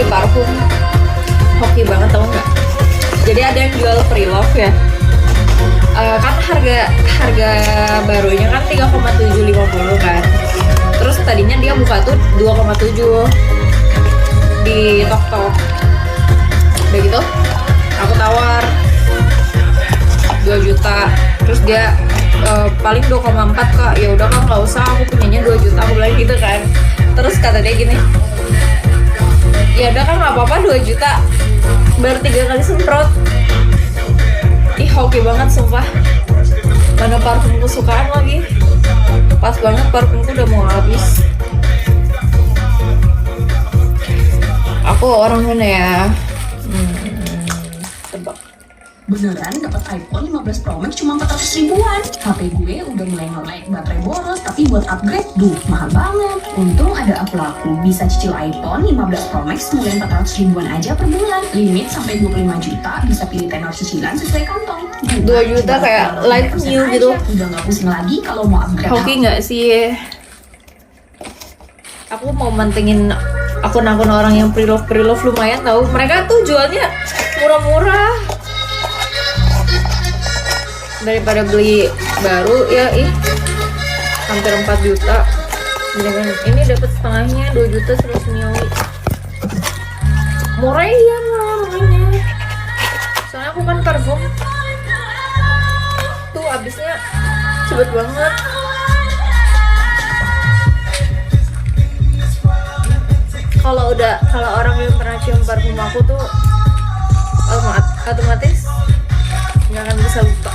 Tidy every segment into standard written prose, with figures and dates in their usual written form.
parfum hoki banget, tau nggak? Jadi ada yang jual pre-love ya. Kan harga barunya kan 3,750 kan. Terus tadinya dia buka tuh 2,7 di Tok-Tok. Udah gitu aku tawar 2 juta. Terus dia paling 2,4 kak. Ya udah kak nggak usah, aku punyanya 2 juta, aku bilang gitu kan. Terus kata dia gini, ya udah kan nggak apa-apa 2 juta baru 3 kali semprot. Ih hoki banget sumpah. Mana parfum kesukaan lagi, pas banget parfumku udah mau habis. Aku orang mana ya? Tebak. Beneran dapat iPhone 15 Pro Max cuma 400 ribuan. HP gue udah mulai nge-lag, baterai boros, tapi buat upgrade, mahal banget. Untung ada aku bisa cicil iPhone 15 Pro Max mulai 400 ribuan aja per bulan. Limit sampai 25 juta, bisa pilih tenor cicilan sesuai kantong. 2 juta kayak like new gitu. Udah gak pusing lagi kalau mau upgrade. Hoki nggak sih? Aku mau mentingin akun-akun orang yang pre-love lumayan tahu. Mereka tuh jualnya murah-murah daripada beli baru ya. Hampir 4 juta. Ini dapat setengahnya 2 juta 100 mili. Murah ya namanya. Soalnya aku kan parfum tuh habisnya cepet banget. Kalau orang yang pernah cium parfum aku tuh otomatis nggak akan bisa lupa.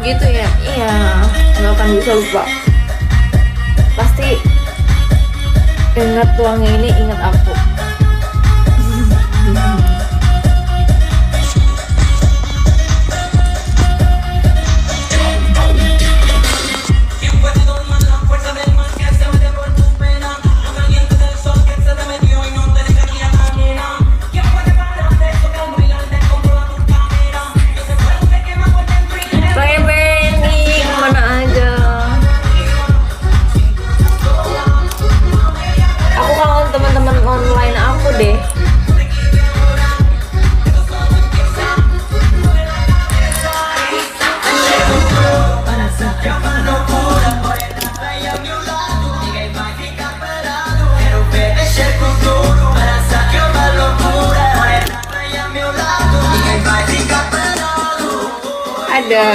Gitu ya, iya nggak akan bisa lupa. Pasti ingat tuangnya ini, ingat aku. Ada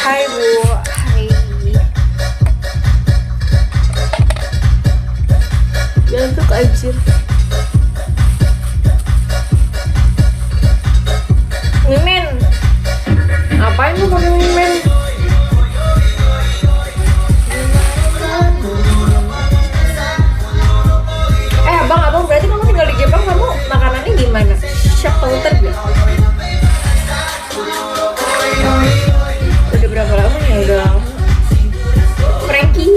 hai Bu, hai. Jangan anjir. Mimin, ngapain lu pakai mimin? Abang berarti kamu tinggal di Jepang, kamu makanannya gimana? Chef Pauter gak? Udah berapa lama ya? Udah lama. Frankie.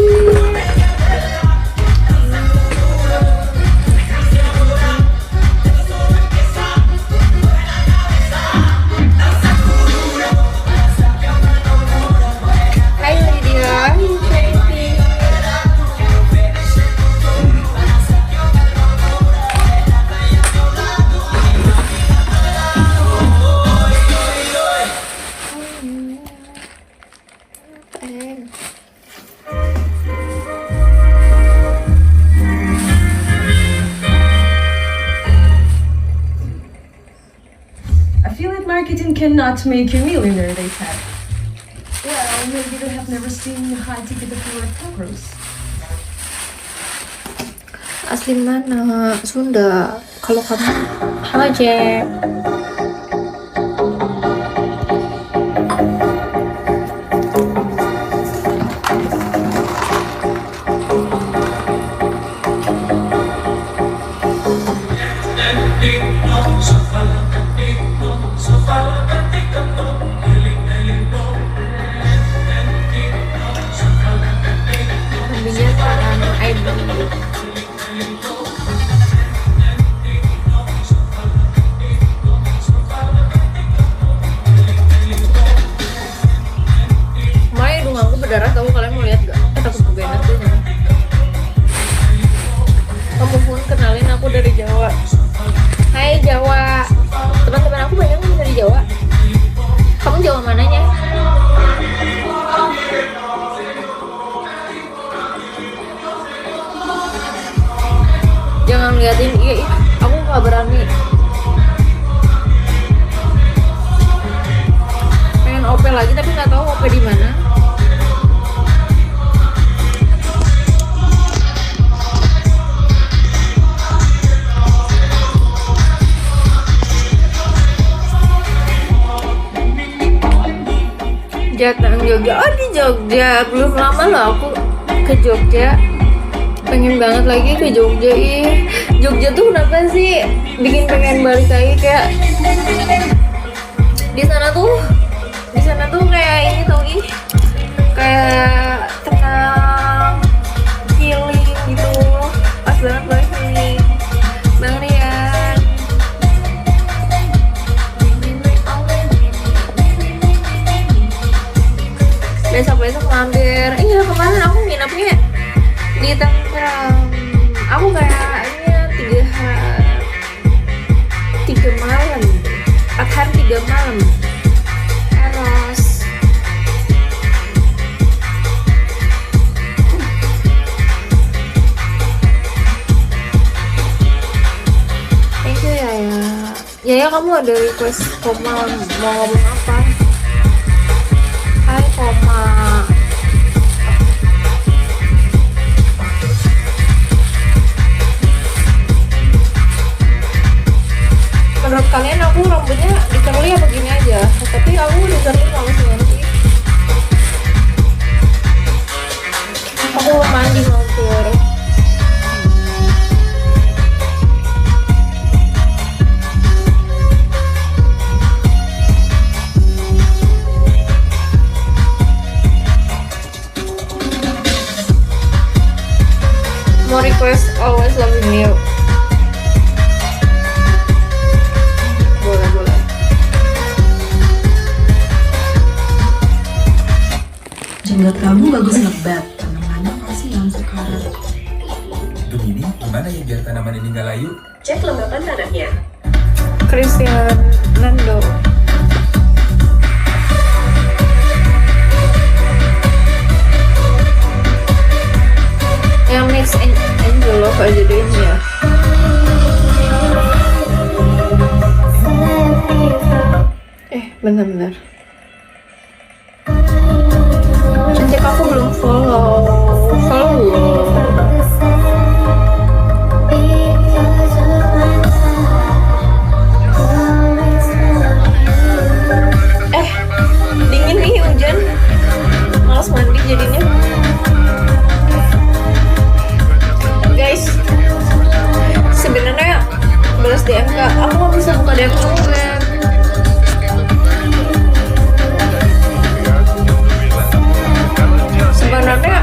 Marketing cannot make you millionaire, they said. Well, maybe they have never seen high ticket of your cockroach. Asli mana? Sunda. Kalau kamu halo Jack. I do. Mai hidung aku berdarah, tahu kalian mau lihat gak? Takut kebenet tuh. Kamu pun kenalin aku dari Jawa. Hai Jawa. Teman-teman aku banyak yang dari Jawa. Kamu Jawa mananya? Jangan liatin, iya, aku nggak berani. Pengen OP lagi tapi nggak tahu OP di mana. Jateng Jogja, oh di Jogja, belum lama loh aku ke Jogja, pengen banget lagi ke Jogja. Ih, Jogja tuh kenapa sih bikin pengen balik lagi, kayak di sana tuh kayak ini tau, ih kayak tenang, healing gitu, pas banget buat healing. Bang Rian, besok mampir. Iya, kemarin aku nginepnya di Tangerang. Aku kayaknya 3 malam, 4 hari 3 malam. Eros. Thank you Yaya. Yaya, kamu ada request Koma mau ngomong apa? Hai Koma. Menurut kalian aku rambutnya di curly apa gini aja? Tapi aku di curly mau sih nanti. Aku mau mandi mampir. Mau request Always Loving You. Boleh. Jenggot kamu bagus ngebat. Tanamannya pasti yang sekarang. Begini, gimana ya biar tanaman ini nggak layu? Cek lembapan tanahnya. Christian Nando. Yang mix angel love aja deh ini ya. Bener-bener. Cantik, aku belum follow. Dingin nih, hujan. Males mandi jadinya. Guys, sebenarnya balas DM Kak, aku nggak bisa buka DM kamu, Glenn. Sebenarnya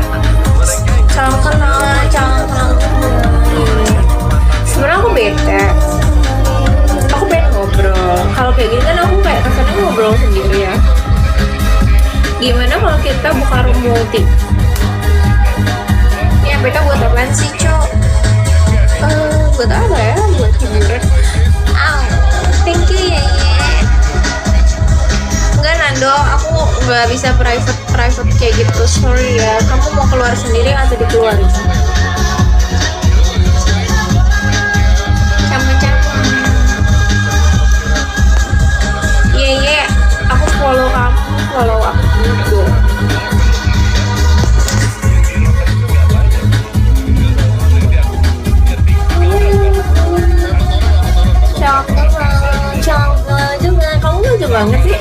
salam kenal sebenarnya aku bete, aku pengen ngobrol. Kalau kayak gini kan aku kayak kesannya ngobrol sendiri ya. Gimana kalau kita buka room multi? Ya mereka buat apaan sih, Cok? Buat apa ya? Buat hiburan. Thank you ya. Enggak Nando, aku nggak bisa private kayak gitu, sorry ya. Kamu mau keluar sendiri atau dikeluarin? Sama-sama. Iya, aku follow kamu, follow aku juga. Cakep juga, kamu lucu banget sih.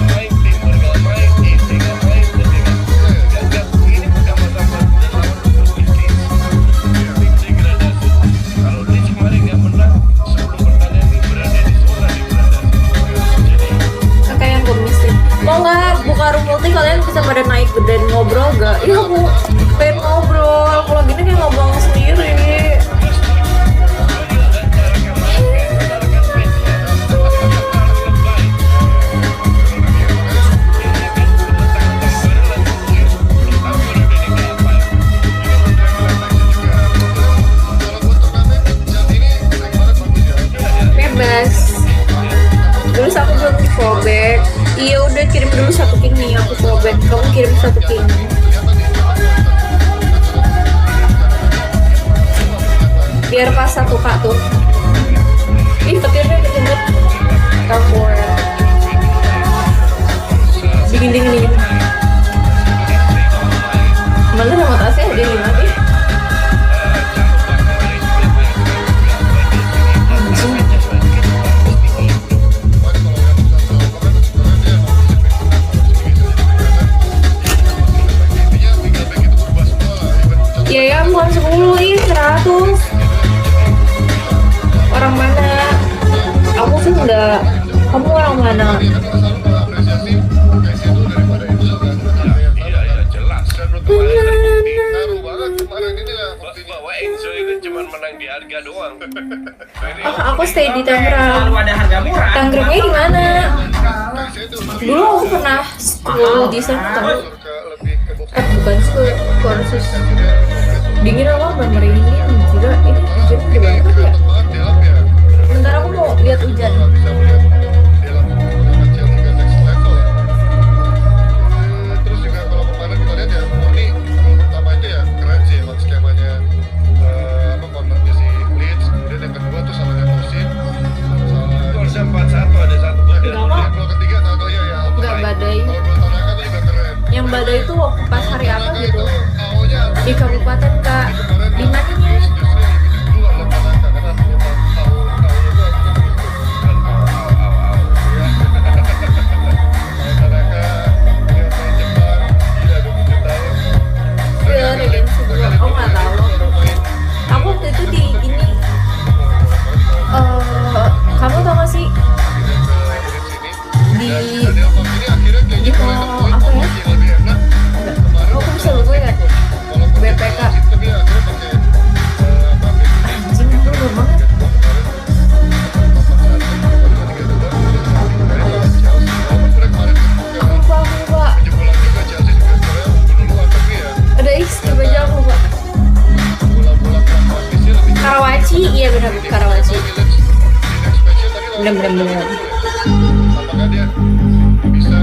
biar pas 1K tuh. Ih, petirnya kejebak. Carport. Dingin. Malah sama tasnya ada 5 deh. Ya bukan 10, ih 100. Orang mana? Aku sih enggak. Kamu orang mana? Bahwa Enzo itu cuma menang di harga doang. Aku stay di Tangerang. Ada harga murah. Tangerangnya di mana? Dulu aku pernah school di sana tahu. Bukan school, kursus. Dingin apa merinding? Gila, ini hujan gede banget ya. Bentar aku mau lihat hujan. Terus juga kalau kemarin kita lihat ya, Murni pertama itu ya keren sih emang skemanya kontraknya si Leeds, kemudian yang kedua tuh salahnya Tosin, Golnya 4-1 ada 1 gol. gol ketiga atau ya Enggak badai. kalau dua tahun lalu tuh juga keren. Yang badai itu waktu pas hari apa gitu? AO-nya Di kabupaten Kak. Di mananya? justru yang lebih ditunggu oleh Tanaka karena memang Iya, Redemption 2. Oh nggak tahu. Aku waktu itu di ini. Kamu tau gak sih di mall apa ya? Aku bisa lupa ya. BPK. Anjing, aku lupa banget. Aku lupa. Ada X coba aja aku lupa. Karawaci, iya benar Karawaci. Benar. Apakah dia bisa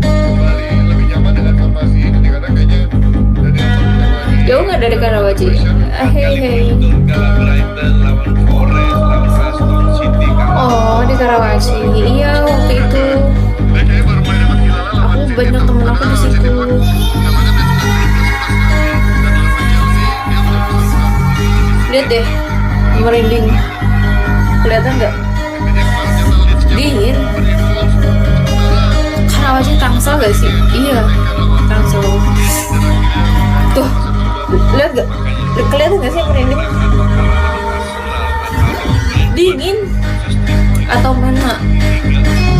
kembali lebih nyaman dengan formasi ini karena kayaknya dari lagi Jauh nggak dari Karawaci? Hei. Kalah Brighton lawan Forest, lawan Aston City kalah. Oh di Karawaci. Iya waktu itu. dia kayaknya baru main sama Gilala lawan Aku City. banyak temen aku di situ. Namanya match 10 dan lawan Chelsea dia belum bisa. Lihat deh, merinding. Kelihatan nggak? Intinya kemarin nyata Leeds Dingin. berimbang sementara Karawaci Tangsel gak sih? Iya, Tangsel. Tuh, lihat gak? Kelihatan gak sih yang merinding? Dingin. Atau mana?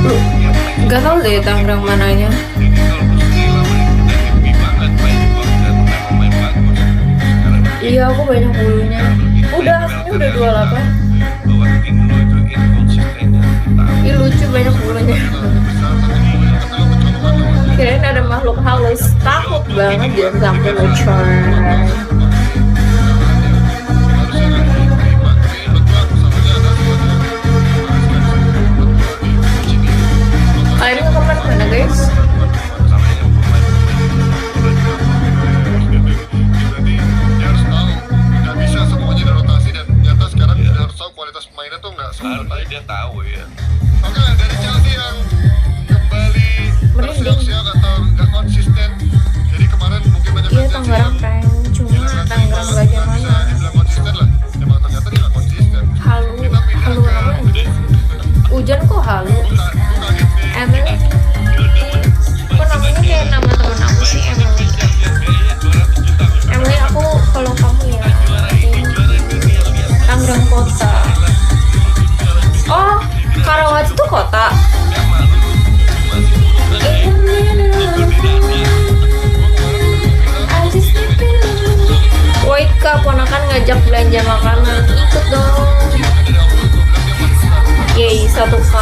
Lu nggak tahu deh Tangerang mananya. Iya, aku banyak bulunya. Udah, ini udah 28. Ih lucu banyak bulunya. Kirain ada makhluk halus. Takut banget jangan sampai bocor. Kalian mau kemana mana guys? Jadi dia harus tahu nggak bisa semuanya dirotasi dan ternyata sekarang dia harus tahu kualitas pemainnya tuh nggak semua Harusnya dia tahu ya. Oke, dari Chelsea yang kembali tersiok-siok atau nggak konsisten. Jadi kemarin mungkin banyak Iya fans Chelsea Tangerang yang kan, cuma Tangerang bagian bisa mana? dibilang konsisten lah. Emang ternyata dia nggak konsisten. Halu, Kita pindah halu ke apa? Hujan kok halu? Gue kaget nih. Emily. Kok namanya kayak nama temen aku sih Emily. Emily aku kalau kamu ya Tangerang kota. Oh, Karawaci itu kota. Wait kak, ponakan ngajak belanja makanan. Ikut dong. Yeay, 1K.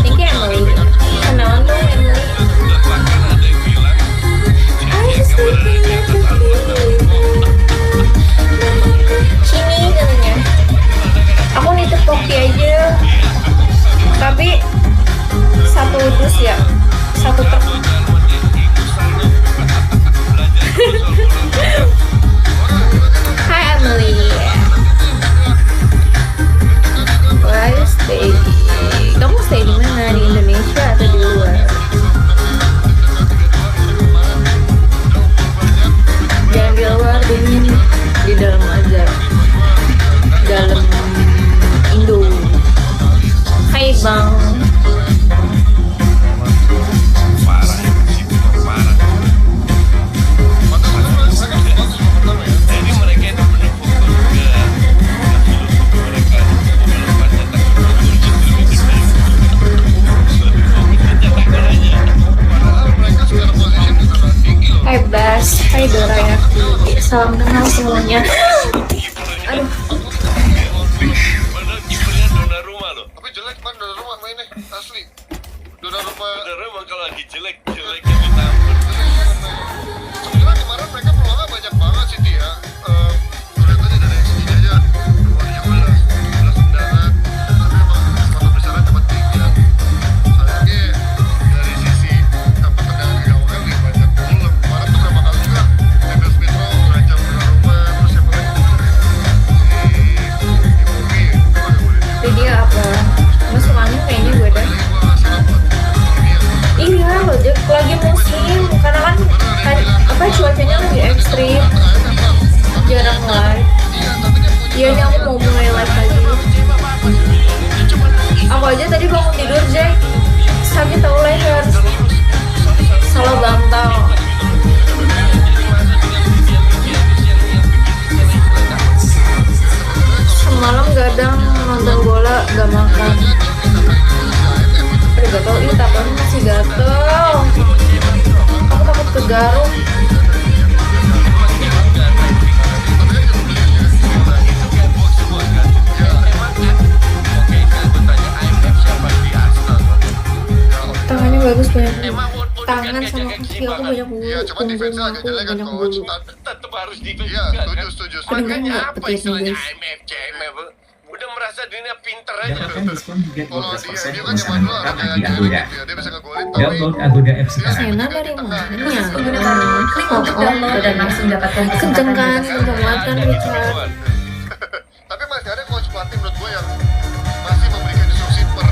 Thank you Emily. Kenalan dong Emily. Sini katanya. Aku nitip kopi aja. Tapi 1 dus ya. 1 truk. Hai Emily. Dorayaki. Salam kenal semuanya. Aduh, Padahal kipernya Donnarumma loh. Tapi jelek man Donnarumma mainnya asli. Donnarumma Donnarumma kalau lagi jeleknya ditampur. sebenarnya kemarin mereka peluangnya banyak banget sih dia. Lihat aja dari XG-nya aja 12 tendangan. Tapi emang skor besarnya cuma 3. Sayangnya dari sisi apa tendangan ke gawang lebih banyak Fulham. Kemarin tuh berapa kali juga Emil Smith Rowe terancam Donnarumma, terus siapa lagi kemarin si Iwobi gimana boleh itu dia apa? Masuk angin kayaknya gue dah. Iya loh, lagi musim karena kan apa cuacanya lagi ekstrim, jarang live. Iya nih aku mau mulai live lagi. Aku aja tadi bangun tidur Jack, sakit tau leher, salah bantal. Semalam gadang nonton bola, gak makan. Aduh gatel, ini tapanya masih gatel. Aku takut kegaruk. Tangannya bagus banyak. Tangan sama kaki aku banyak bulu. Iya, cuma Punggung defense-nya agak aku jelek kan banyak coach. bulu. Tetap harus Iya, ditunjukkan. setuju. Kedengeran nggak Apa petirnya istilahnya guys? IMF, CMF? Udah merasa dirinya pinter aja. Dapatkan diskon hingga Kalau 12% dia kan pemasangan zaman dulu lengkap kayak di Agoda. gitu ya, dia bisa ngegolin tapi Download Agoda App sekarang. Sena dari mana? Klik untuk download dan langsung dapatkan Kenceng kan, kenceng banget kan Richard. tapi masih ada coach pelatih menurut gue yang masih memberikan instruksi per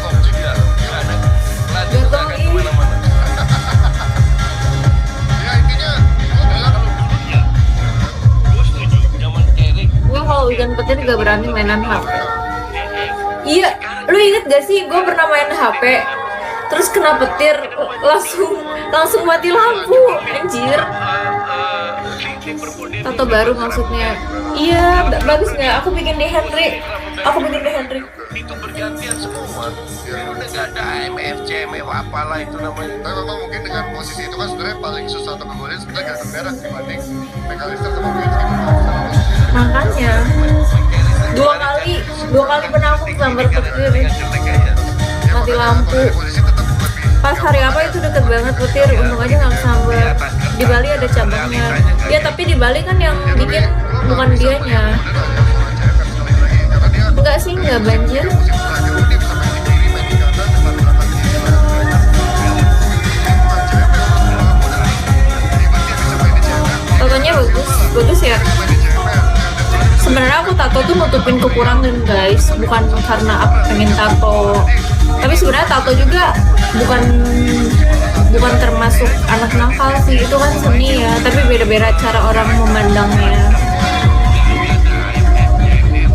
objek ya. Pelatih udah akan kemana-mana. Ya intinya gue bilang Kalau dulu ya, gue setuju. Zaman Erik, Gue kalau hujan petir gak berani mainan HP. Iya, lu inget gak sih gue pernah main HP terus kena petir langsung mati lampu, anjir. Tato baru maksudnya. Iya, bagus nggak? Aku bikin di Henry. itu bergantian semua. Udah gak ada IMF, CMF, apalah itu namanya. tapi memang mungkin dengan posisi itu kan sebenarnya paling susah untuk ngegolin sebenarnya kartu merah dibanding McAllister sama Wills gitu kan. Makanya dua kali pernah aku gambar petir mati lampu. Posisi tetap lebih Pas hari apa itu deket banget petir, untung aja nggak kesambar. Di Bali ada cabangnya. Ya tapi di Bali kan yang bikin bukan dianya. Enggak sih, nggak banjir. Tatonya bagus ya. Sebenarnya aku tato tuh nutupin kekurangan guys, bukan karena aku pengen tato. Tapi sebenarnya tato juga bukan termasuk anak nakal sih, itu kan seni ya. Tapi beda-beda cara orang memandangnya.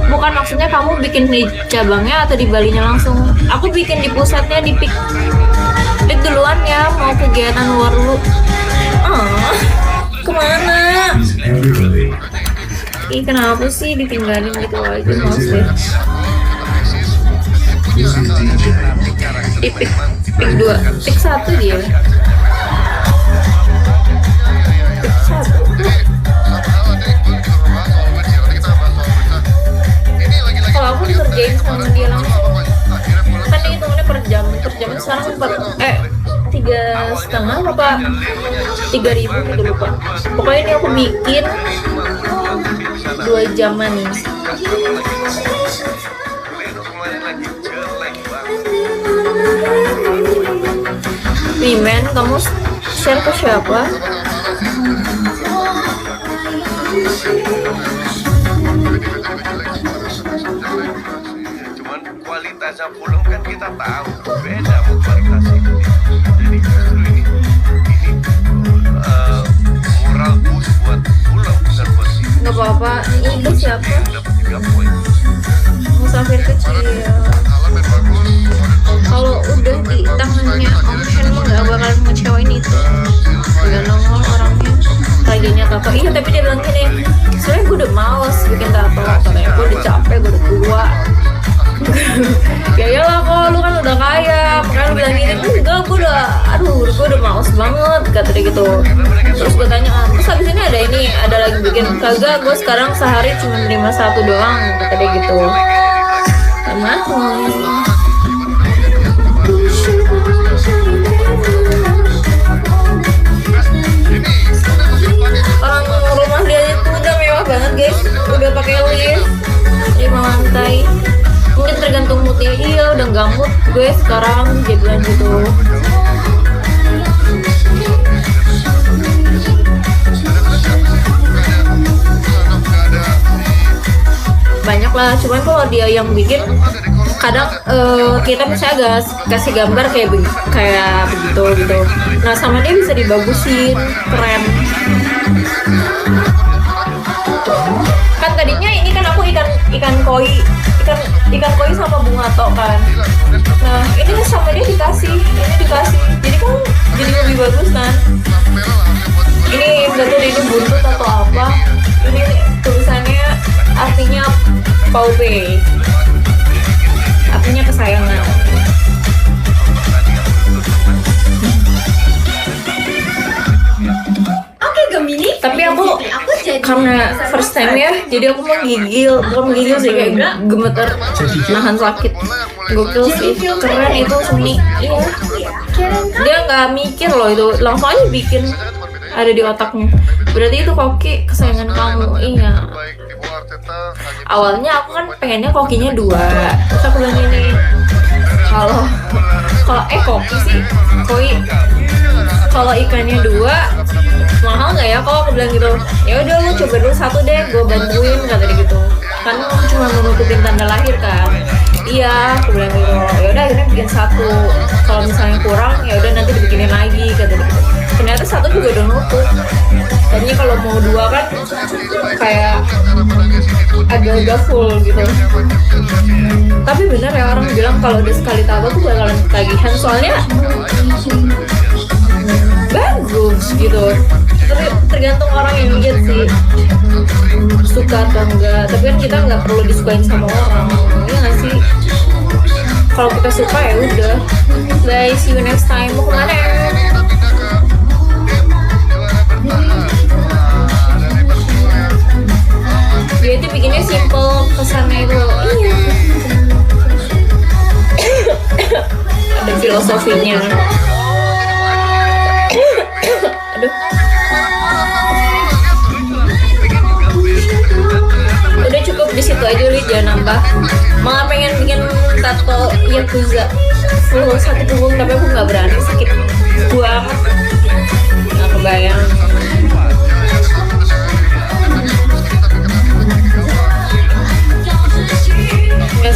Bukan maksudnya kamu bikin di cabangnya atau di balinya langsung. Aku bikin di pusatnya, di pik duluan ya, mau kegiatan luar dulu. Kemana? Ih kenapa sih ditinggalin gitu aja, males deh. Di pik 2, pik 1 dia. Pik 1. Kalau aku dikerjain sama dia langsung, kan dihitungannya per jam sekarang 3,5 apa 3.000 gitu lupa. Pokoknya ini aku bikin 2 jaman nih. Kemarin lagi jelek banget. Mimen, kamu share ke siapa? Cuman kualitasnya Fulham kan kita tahu beda sama kualitas ini. Jadi justru ini moral boost buat Fulham bukan buat City. Nggak apa-apa, itu siapa? Dapat 3 poin. Musafir kecil. Kalau udah di tangannya Om Hen mah nggak bakal ngecewain itu. Udah nongol orangnya. Laginya tato. Iya tapi dia bilang gini, sebenarnya gue udah males bikin tato. Katanya gue udah capek, gue udah tua. Ya iyalah kok, lu kan udah kaya. Makanya lu bilang gini, enggak gue udah, aduh udah gue udah males banget kata dia gitu. Terus gue tanya, terus habis ini ada lagi bikin? Kagak, gue sekarang sehari cuma nerima 1 doang kata dia gitu. Emang orang rumah dia itu udah mewah banget guys, udah pakai lift 5 lantai. Mungkin tergantung moodnya dia, udah nggak mood gue sekarang dia bilang gitu. Banyak lah, cuman kalau dia yang bikin kadang kita misalnya agak kasih gambar kayak begitu gitu. Nah sama dia bisa dibagusin, keren. Kan tadinya ini kan aku ikan koi sama bunga tok kan. Nah ini sama dia dikasih, jadi kan jadi lebih bagus kan. Ini nggak tahu ini buntut atau apa. Ini tulisannya artinya Paupe, artinya kesayangan. Oke Gemini, Tapi aku jadi karena first time ya, jadi aku bukan menggigil sih, kayak gemeter, nahan sakit. Gokil sih, keren itu seni. Iya, dia nggak mikir loh itu, langsung aja bikin, ada di otaknya. Berarti itu koki kesayangan kamu. Iya. Awalnya aku kan pengennya kokinya 2, terus aku bilang ini, kalau koki sih, kalau ikannya 2 mahal nggak ya? Kalau aku bilang gitu, ya udah lu coba dulu 1 deh, gue bantuin kata dia gitu. Kan aku cuma mau nutupin tanda lahir kan. Iya, aku bilang gitu. Ya udah akhirnya bikin 1. Kalau misalnya kurang, ya udah nanti dibikinin lagi kata dia gitu. Ternyata 1 juga udah nutup. Tadinya kalau mau 2 kan kayak agak full gitu. Tapi bener ya, orang bilang kalau udah sekali tato tuh bakalan ketagihan, soalnya bagus gitu. Tapi tergantung orang yang lihat sih, suka atau enggak. Tapi kan kita nggak perlu disukain sama orang, ya nggak sih? Kalau kita suka ya udah. Bye, see you next time. Mau kemana? Dia itu bikinnya simple, kesannya itu iya. Ada filosofinya. Aduh. Udah cukup di situ aja li, jangan nambah. Malah pengen bikin tato Yakuza full 1 punggung, tapi aku nggak berani, sakit banget. Nggak kebayang.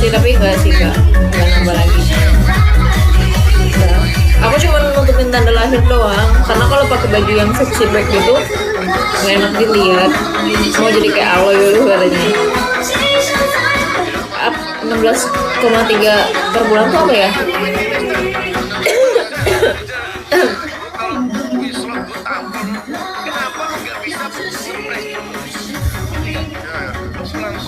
Enggak sih, enggak nambah lagi. Aku cuma nutupin tanda lahir doang, karena kalau pakai baju yang sexy back gitu nggak enak dilihat. Mau jadi kayak aloe dulu katanya. 16,3 per bulan tuh apa ya?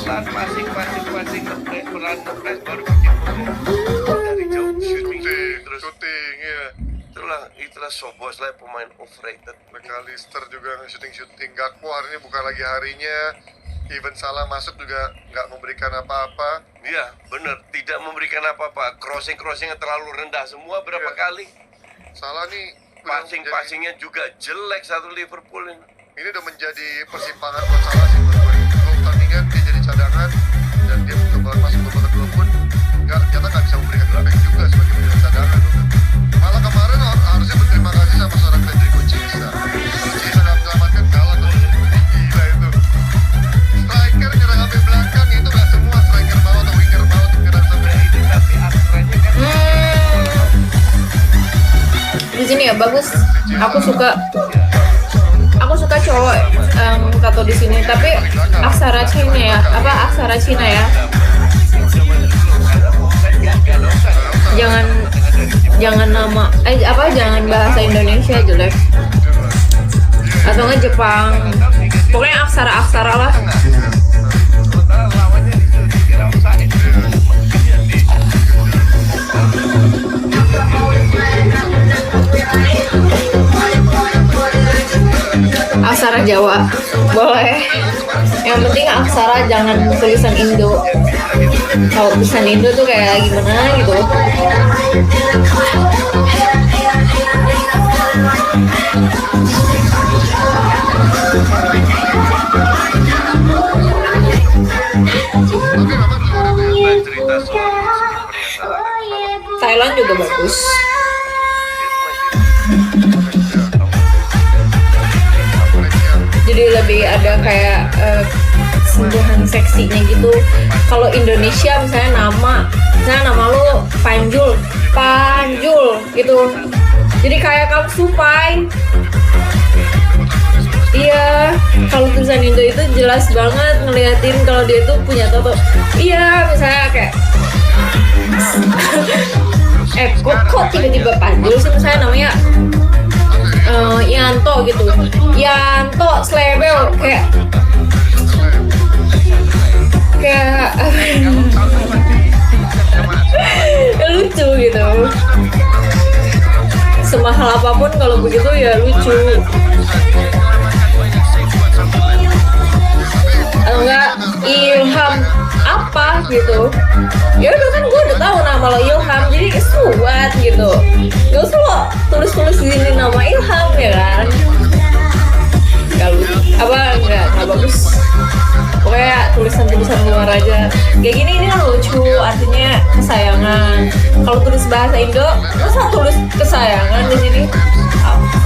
Pelan-pelan pasing ngepres baru bikin dari jauh Syuting, ya. Itulah Sobos lah, pemain overrated. McAllister juga syuting. Gakpo hari ini bukan lagi harinya. Even Salah masuk juga nggak memberikan apa-apa. Iya, bener, tidak memberikan apa-apa. Crossing-crossingnya terlalu rendah semua berapa Iya. kali. Salah nih Passing-passingnya juga jelek satu Liverpool ini. ini udah menjadi persimpangan buat Salah sih menurut gue. 2 pertandingan dia jadi cadangan dan dia coba masuk babak kedua pun ternyata nggak bisa memberikan impact juga sebagai pemain cadangan. Malah kemarin harusnya berterima kasih sama seorang Federico Chiesa. Kalau Chiesa nggak menyelamatkan kalah tuh. Gila itu. Striker nyerang sampai belakang itu nggak semua striker mau atau winger mau tuh nyerang sampai itu. Tapi aturannya kan Di sini ya bagus. Aku suka cowok tato di sini, tapi aksara Cina ya, aksara Cina ya. Jangan nama jangan bahasa Indonesia jelek. Atau nggak Jepang. Pokoknya aksara-aksara lah. sementara lawannya dikira offside. Mungkin yang di Aksara Jawa boleh, yang penting aksara jangan tulisan Indo. Kalau tulisan Indo tuh kayak gimana gitu. Cerita soal perjalanan Thailand juga bagus. Jadi lebih ada kayak sentuhan seksinya gitu. Kalau Indonesia misalnya nama lu Panjul gitu. Jadi kayak kamu supai. Iya, kalau tulisan Indo itu jelas banget ngeliatin kalau dia tuh punya tato. Iya, misalnya kayak kok tiba-tiba Panjul sih, misalnya namanya Yanto gitu, Yanto Slebel, kayak lucu gitu. Semahal apapun kalau begitu ya lucu. Atau enggak Ilham apa gitu, ya udah kan gue udah tahu nama lo Ilham, jadi suat gitu, gak usah lo tulis di sini nama Ilham ya kan. Nggak bagus. Pokoknya tulisan luar aja kayak gini, ini kan lucu, artinya kesayangan. Kalau tulis bahasa Indo masa tulis kesayangan di sini?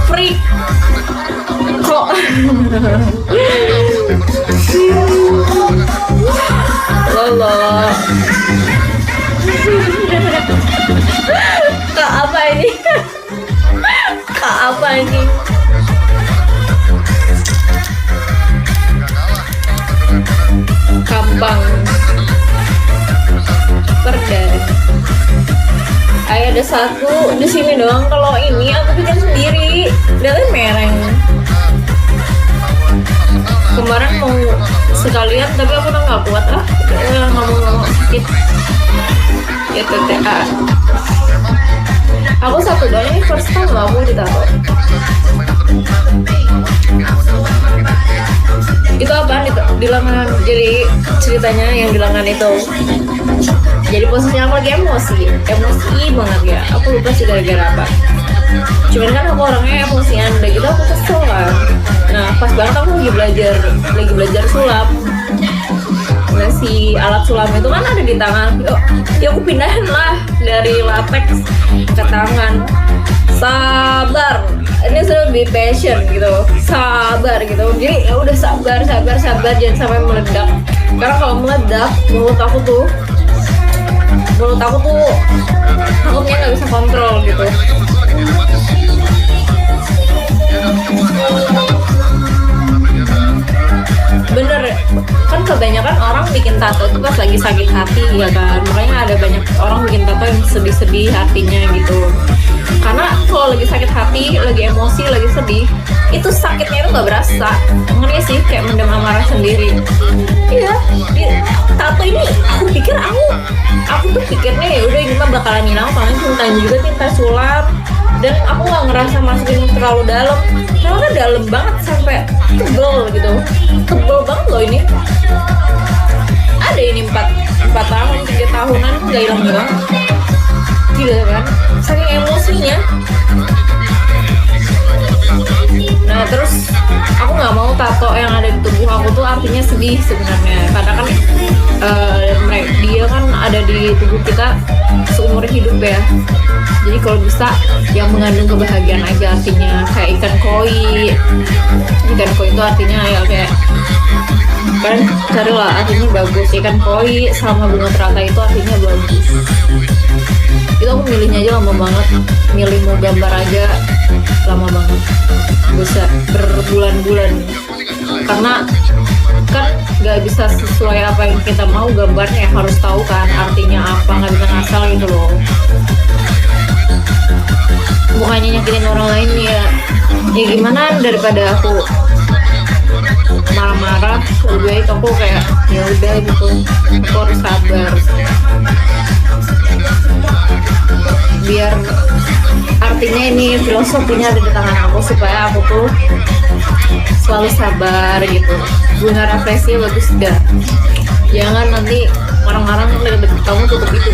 Freak kok. Lolo. Kak apa ini? Kak apa ini? Kampang Perda. Ada satu di sini doang. Kalau ini aku bikin sendiri. Lihatnya mereng. Kemarin mau sekalian tapi aku udah nggak kuat nggak mau sakit. Ya TTA. Aku satu doang, ini first time lah aku ditaruh. Itu apaan itu? Di lengan. Jadi ceritanya yang di lengan itu. Jadi posisinya aku lagi emosi banget ya. Aku lupa sih gara-gara apa. Cuman kan aku orangnya emosian, udah gitu aku kesel kan. Nah pas banget aku lagi belajar sulap. Nah si alat sulap itu kan ada di tangan. Ya aku pindahin lah dari latex ke tangan. Sabar, ini sudah be patient gitu, sabar gitu. Jadi ya udah sabar, jangan sampai meledak. Karena kalau meledak, mulut aku tuh takutnya nggak bisa kontrol gitu. Bener, kan kebanyakan orang bikin tato itu pas lagi sakit hati ya kan. Makanya ada banyak orang bikin tato yang sedih-sedih hatinya gitu. Karena kalau lagi sakit hati, lagi emosi, lagi sedih, itu sakitnya itu nggak berasa. Ngeri sih, kayak mendem amarah sendiri. Iya, tato ini aku tuh pikirnya ya udah ini mah bakalan hilang, soalnya cintanya juga tinta sulap. Dan aku nggak ngerasa masukin terlalu dalam, karena kan dalam banget sampai tebel gitu, tebel banget loh ini. Ada ini 4 tahun, 3 tahunan nggak hilang, gila kan, saking emosinya. Nah terus aku nggak mau tato yang ada di tubuh aku tuh artinya sedih sebenarnya, karena kan dia kan ada di tubuh kita seumur hidup ya. Jadi kalau bisa yang mengandung kebahagiaan aja, artinya kayak ikan koi itu artinya ya kayak kan carilah artinya bagus. Ikan koi sama bunga teratai itu artinya bagus. Itu aku milihnya aja lama banget, milih mau gambar aja lama banget, bisa berbulan-bulan, karena kan nggak bisa sesuai apa yang kita mau gambarnya, harus tahu kan artinya apa, nggak bisa ngasal gitu loh. Bukannya nyakitin orang lain ya gimana, daripada aku marah-marah lebih baik aku kayak ya udah gitu, aku harus sabar. biar artinya ini filosofinya ada di tangan aku supaya aku tuh selalu sabar gitu. Bunga refleksi bagus dah, jangan nanti orang-orang deket-deket kamu tutup itu.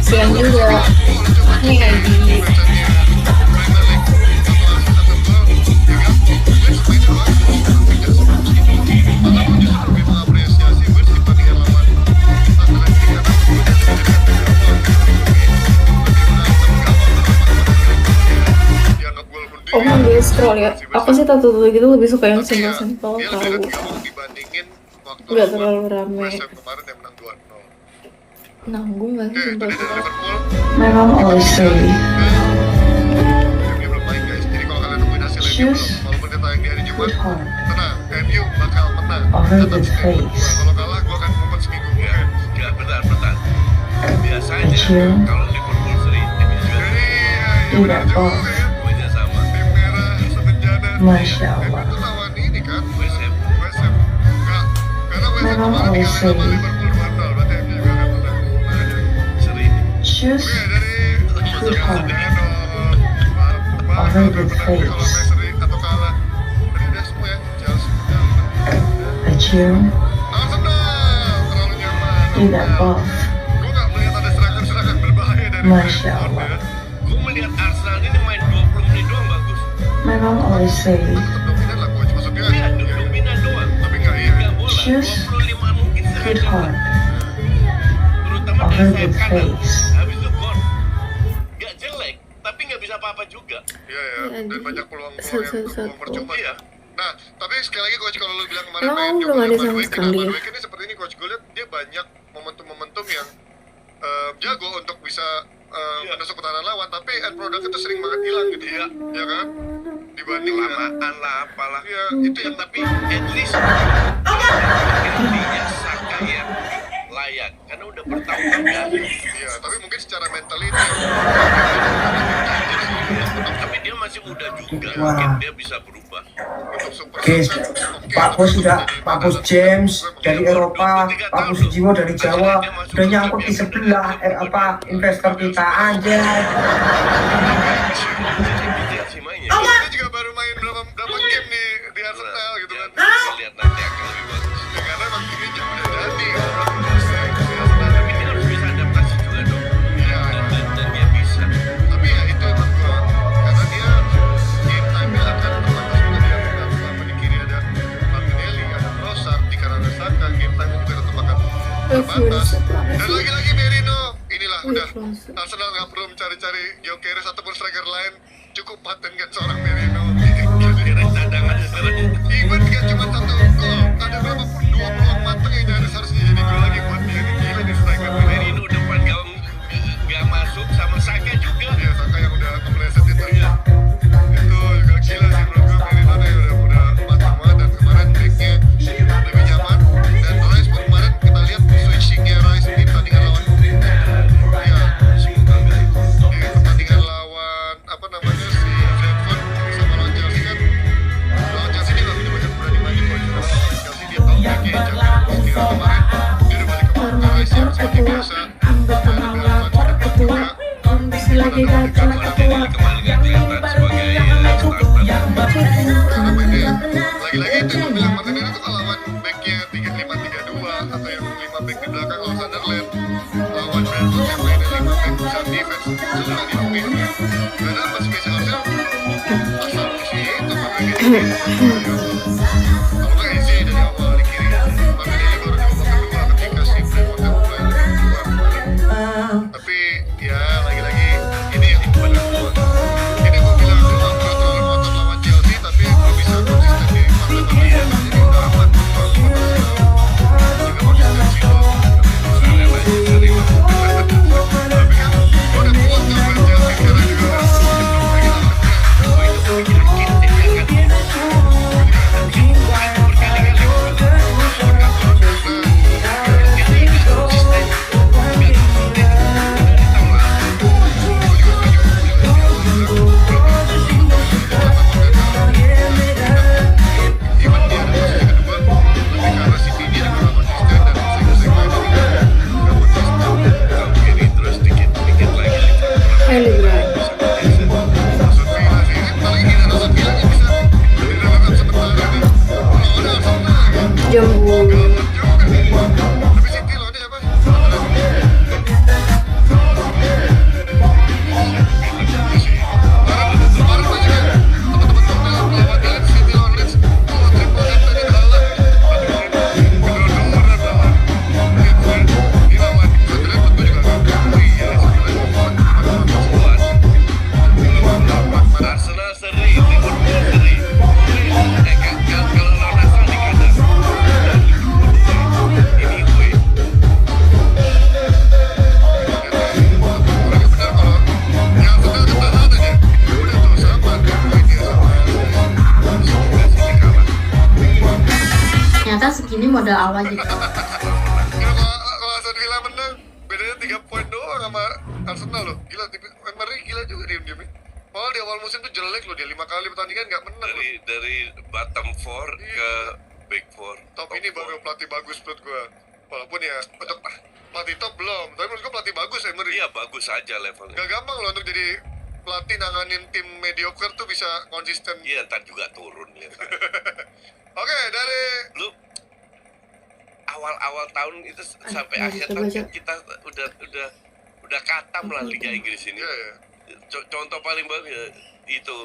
Siang juga nih lagi. Oh dia scroll ya. Aku sih tato gitu lebih suka yang simpel-simpel Dia tahu. lebih lebih gampang dibandingin waktu Nggak lawan terlalu rame. West Ham kemarin yang menang 2-0. Nanggung gak sih Oke, simpel tadi dari simpel. Liverpool. My mom always say, MU belum main guys. Jadi kalau kalian nungguin hasil MU belum, walaupun dia tayang di hari Jumat, tenang, MU bakal menang. Tetap stay berdua. Kalau kalah, gue akan ngumpet seminggu. Ya, benar. Biasanya kalau Liverpool sering MU juga Jadi, ya benar juga ya. poinnya sama. Tim merah semenjana. Masya MU Allah. tuh lawan ini kan, West Ham. West Ham. Enggak, karena West Ham kemarin always dikalahin sama say, Liverpool 2-0. Berarti MU juga akan menang. Nah, aja. Sering. choose Oke, dari good heart, Kalau very good face. seri atau kalah, tadi udah semua ya. Chelsea menang. that you Arsenal terlalu nyaman. do that both. Gue nggak melihat ada serangan-serangan berbahaya dari Masya Brentford Allah. ya. Gue melihat Arsenal ini main 20 menit doang bagus. My mom always say, Tetap dominan lah coach, maksudnya. Iya, dominan doang. Tapi nggak iya. Tiga bola, Choose 25 mungkin good sekali. heart, Terutama a dari very sayap good kanan. face. Habis itu gol. Gak jelek, tapi nggak bisa apa-apa juga. Iya ya, dan banyak peluang-peluang yang Satu-satu. peluang percuma. Iya. Nah, tapi sekali lagi coach, kalau lu bilang kemarin Emang main belum Jokowi ada sama Madueke, sekali ya? Madueke ini seperti ini coach, gue lihat dia banyak momentum-momentum yang jago untuk bisa menusuk pertahanan lawan, tapi end product itu sering banget hilang gitu ya, ya kan? Dibanding Lamaan lah, apalah. Iya, Itu yang tapi at least intinya Saka ya layak karena udah bertahun-tahun kan. iya, tapi mungkin secara mentality Tapi dia masih muda juga, mungkin dia bisa berubah. untuk super Guys, sub, oke, Pak Bos tapi udah, jadi Pak Bos mana- James gue dari melihat Eropa, Pak Bos Jiwo dari Jawa, udah nyangkut di sebelah investor kita aja. Chelsea mainnya. dia juga baru main berapa game nih di Arsenal gitu kan. Kita lihat nanti akan lebih bagus. Ya, karena emang ini jam udah jadi kan. Tapi dia harus bisa adaptasi juga dong. Iya, Dan dia bisa. tapi ya itu emang gua karena dia game time-nya akan terbatas seperti yang udah apa di kiri ada Martinelli, ada Trossard, di kanan ada Saka, game time-nya juga tetap akan terbatas. Dan lagi-lagi Merino, inilah udah Arsenal nggak perlu mencari-cari Gyökeres ataupun striker lain, cukup patenkan seorang Merino. Kira cadangan sekarang. Even gak cuma satu gol, ada berapa pun 2 peluang mateng yang nyaris harusnya jadi gol lagi buat dia. Ini gila nih striker Merino depan gawang nggak masuk sama Saka juga. Ya Saka yang udah kepleset itu ya. Itu juga gila sih menurut gue Merino nih udah matang banget, dan kemarin backnya lebih nyaman, dan Rice pun kemarin kita lihat switchingnya Rice di pertandingan lawan ya di pertandingan lawan apa namanya si Brentford sama lawan Chelsea kan, lawan Chelsea dia nggak punya banyak berani maju coach, karena lawan Chelsea dia tahu backnya yang jago. Kira kemarin dia udah balik ke Rice yang seperti biasa, Bisa lagi gagal ketua. Kemarin kelihatan sebagai lagi-lagi itu gue bilang Martinelli itu kalau lawan backnya 3-5-3-2 atau yang 5 back di belakang lawan Sunderland, lawan Brentford yang mainnya 5 back bisa defense, itu juga dihubungin karena apa space harusnya asal isi itu Martinelli kalau nggak isi dari awal di kiri, Martinelli baru di babak kedua ketika si Brentford yang mulai keluar. Tapi ya lagi-lagi ini yang pada gua, ini gue bilang gue nggak terlalu ngotot lawan Chelsea, tapi gue bisa konsisten di partai-partai jadi udah aman juga konsistensi lo. Tapi kan gue udah puas sama Chelsea sekarang juga kan. Lagi lah. ternyata segini modal awal gitu. Gila, kalau Aston Villa menang, bedanya 3 poin doang sama Arsenal loh. Gila, Emery gila juga diem-diem. Malah di awal musim tuh jelek loh, dia 5 kali pertandingan nggak menang loh. Dari bottom 4 ke big 4. Top ini baru pelatih bagus menurut gua. Walaupun ya untuk pelatih top belum, tapi menurut gua pelatih bagus Emery. Iya, bagus aja levelnya. Gak gampang loh untuk jadi pelatih nanganin tim mediocre tuh bisa konsisten. Iya, ntar juga turun ya. Oke, dari Lu awal tahun itu sampai nggak akhir bisa tahun baca. kita udah katam lah Liga Inggris ini. Iya, ya. Contoh paling bagus ya, itu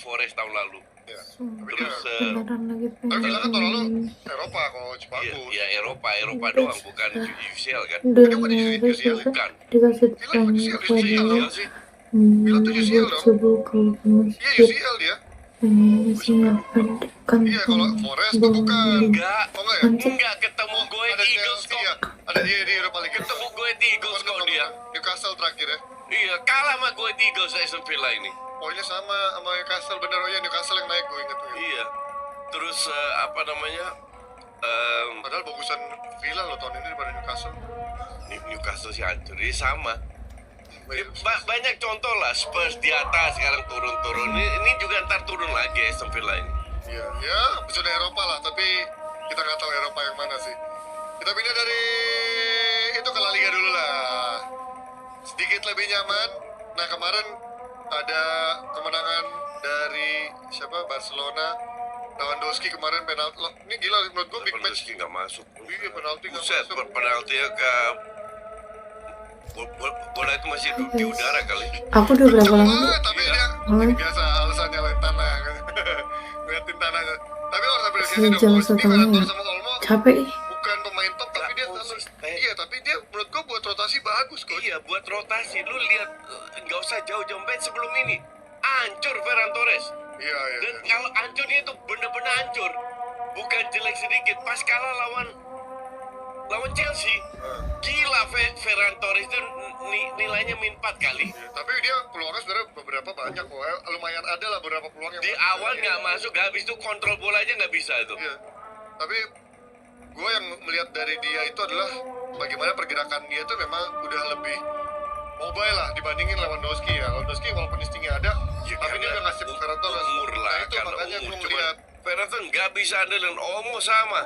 Forest tahun lalu. Ya. Terus Beneran lagi Tapi bilang kan tahun lalu pengen Eropa coach iya, bagus. ya Eropa doang, bukan UCL kan? dari Bukan. dikasih Gila, tanya UCL pada sih. Bilang tuh UCL buat dong. subuh kalau Iya, masjid UCL dia. siapkan Iya, kalau Forest tuh bukan. Enggak, Oh enggak ya? enggak ketemu gue Ada Eagles Chelsea ya. kok. Ada dia Europa League. Ketemu gue Eagles kok dia. Newcastle terakhir ya. Iya, kalah sama gue Eagles Aston Villa ini. Poinnya sama Newcastle, bener. Oh iya, Newcastle yang naik gue inget tuh. Iya. Terus apa namanya? Padahal bagusan Villa loh tahun ini daripada Newcastle. Newcastle sih hancur, ini sama. Banyak contoh lah, Spurs di atas sekarang turun-turun. Ini juga ntar turun lagi Aston Villa ini. Iya, ya sudah Eropa lah, tapi kita nggak tahu Eropa yang mana sih. Kita pindah dari itu ke La Liga dulu lah. Sedikit lebih nyaman. Nah kemarin ada kemenangan dari siapa? Barcelona. Lewandowski kemarin penalti. Loh, ini gila menurut gue big match. Lewandowski nggak masuk. Iya penalti nggak Buset, masuk. penaltinya ke bola itu masih di udara kali. aku udah berapa lama Tapi dia biasa alasannya lain tanah. Ngeliatin tanahnya. Tapi harus sampai di sini dong. Sejam Ini setengah Ferran ya. sama Olmo capek ih. bukan pemain top tapi dia iya tapi dia menurut gua buat rotasi bagus kok. Iya, buat rotasi. Lu lihat, nggak usah jauh-jauh main sebelum ini. Hancur Ferran Torres. Iya. Dan kalau hancurnya itu bener-bener hancur. Bukan jelek sedikit. Pas kalah lawan Chelsea. Gila, Ferran Torres itu nilainya min 4 kali. Tapi dia peluangnya sebenarnya beberapa banyak kok. Lumayan ada lah beberapa peluang yang Di awal nggak masuk, habis itu kontrol bola aja nggak bisa itu. Iya. Tapi gue yang melihat dari dia itu adalah bagaimana pergerakan dia tuh memang udah lebih mobile lah dibandingin Lewandowski ya. Lewandowski walaupun instingnya ada, Ya, tapi dia udah ngasih Ferran Torres. umur lah, Nah itu karena makanya umur. gue Cuman melihat Ferran tuh nggak bisa andelin Olmo sama.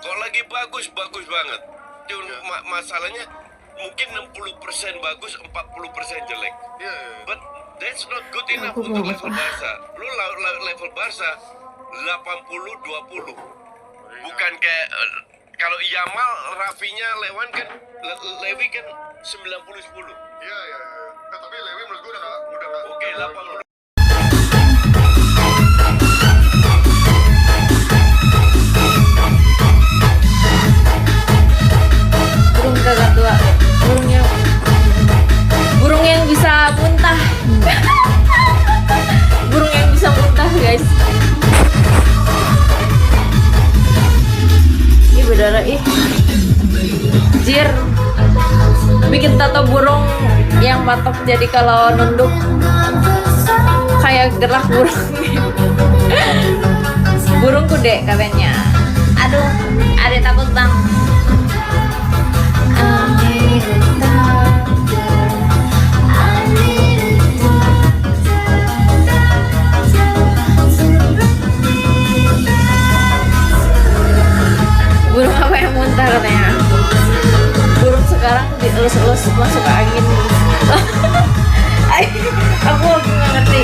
Kalau lagi bagus banget. Cuma Ya. masalahnya mungkin 60% bagus, 40% jelek. iya. But that's not good enough Aku untuk mau level Barca. Lu level Barca 80-20. Bukan kayak kalau Yamal, Rafinya, Lewan kan, Levi kan 90-10. Iya. Tapi Lewi menurut gue udah nggak. Oke, 80. Burung kakak tua, burung yang bisa muntah. Burung yang bisa muntah guys. Ih berdarah ih. Jir. Bikin tato burung yang patok jadi kalau nunduk kayak gerak burung. Burung kude katanya. Aduh, ada takut bang. Burung apa yang muntah katanya? Burung sekarang dielus-elus masuk angin. Aku nggak ngerti.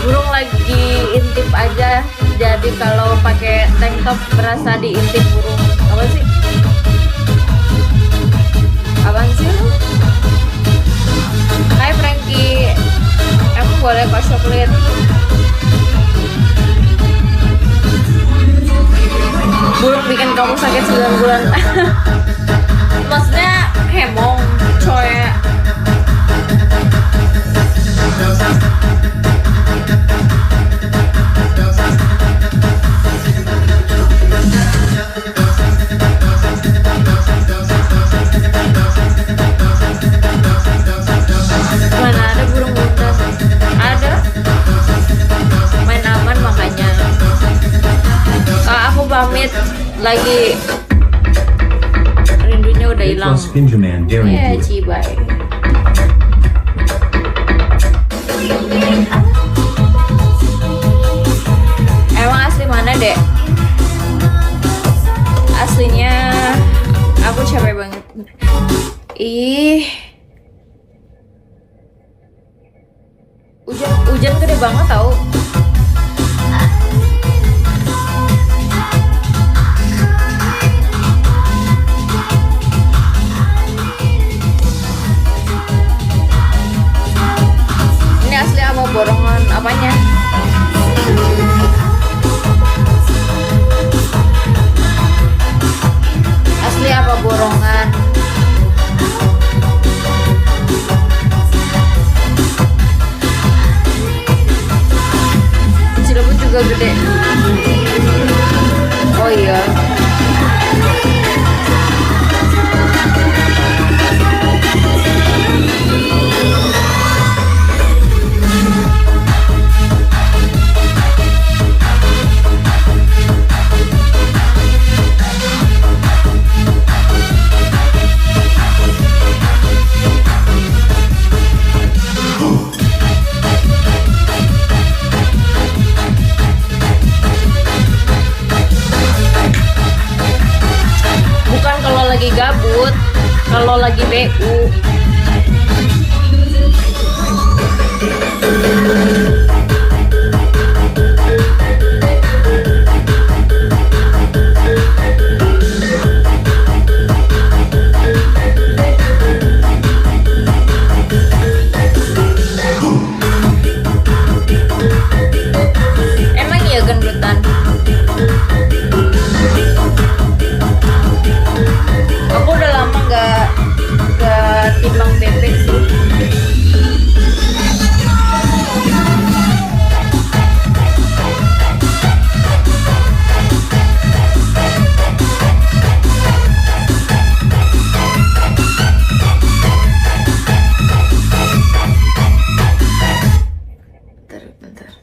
Burung lagi intip aja, jadi kalau pakai tank top berasa diintip burung. Apa sih? Apaan sih lu? Hai Frankie, emang boleh kok coklat? Burung bikin kamu sakit 9 bulan. Maksudnya hemong, coy. pamit lagi. Rindunya udah It hilang. was Pinjaman daring Ya, to cibai. Emang asli mana, Dek? Aslinya aku capek banget. Ih. Hujan gede banget tau. Ini asli apa borongan apanya? Asli apa borongan? Cirebon juga gede. Oh iya. Bukan kalau lagi gabut, kalau lagi BU. Emang iya gendutan? Aku udah lama gak timbang bebek sih. Bentar.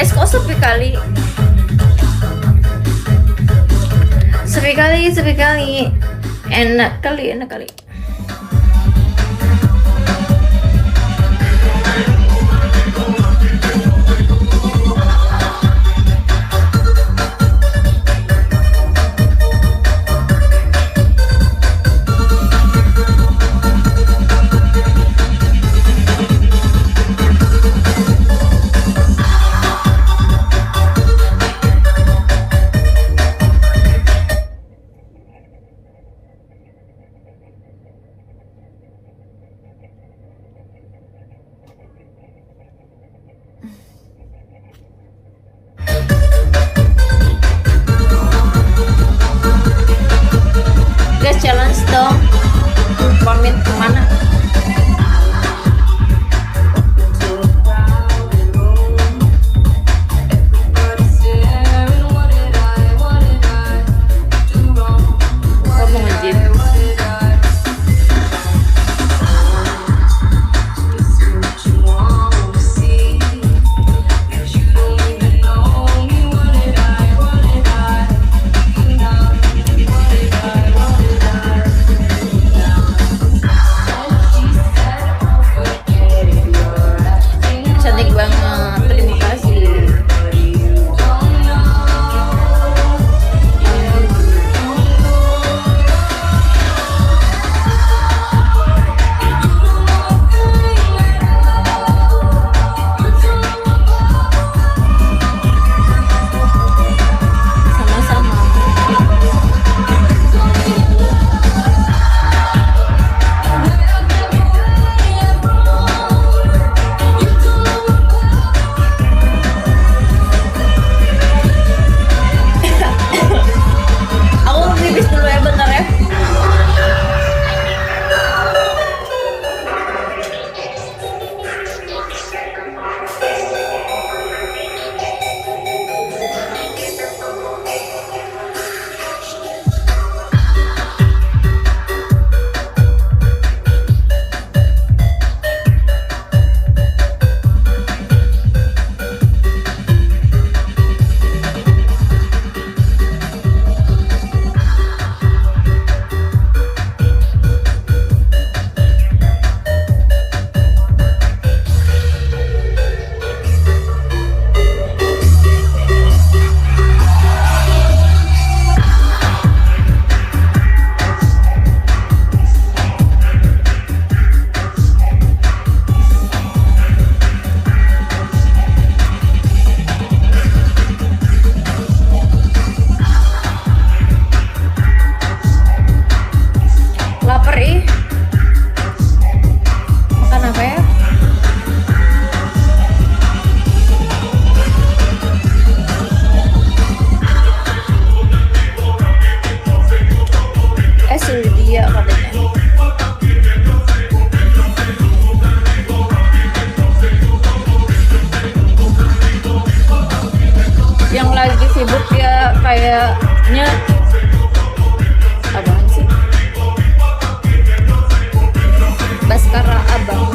Guys, kok sepi kali? Sepi kali. Enak kali. Guys, challenge dong. Pamit kemana? Oh, mau nge-gym. Cantik banget, terima kasih. Sama-sama. Aku pipis dulu ya, bentar ya. Lapar ih. Makan apa ya? Sudah dia katanya. Yang lagi sibuk ya kayaknya apaan sih? Baskara Abang.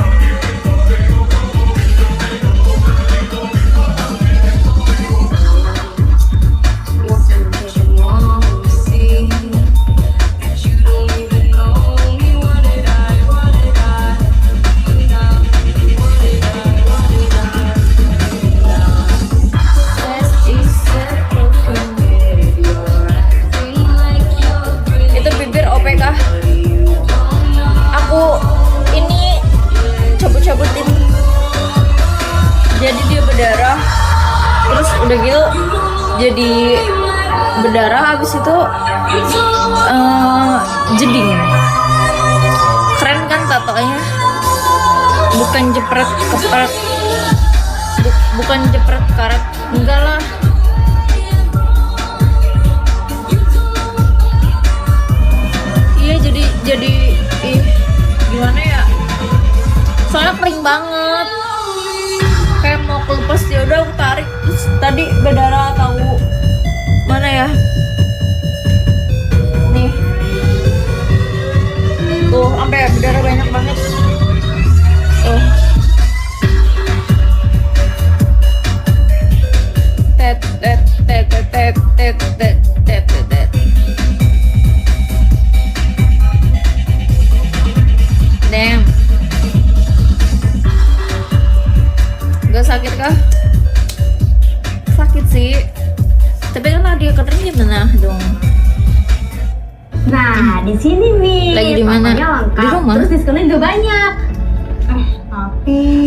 Itu bibir OPK. Aku ini cabut-cabutin, jadi dia berdarah, terus udah gitu jadi berdarah, habis itu jeding. Keren kan tatonya? Bukan jepret kepret, bukan jepret karet, enggak lah. Iya, jadi gimana ya, soalnya kering banget, kayak mau kelepas, ya udah aku tarik, terus tadi berdarah, tahu mana ya, nih tuh sampai berdarah banyak banget tuh. sakit kah? Sakit sih. Tapi kan lagi kering gimana dong? Nah, di sini nih. Lagi di mana? Pokoknya lengkap. Di rumah? Terus diskonnya juga banyak.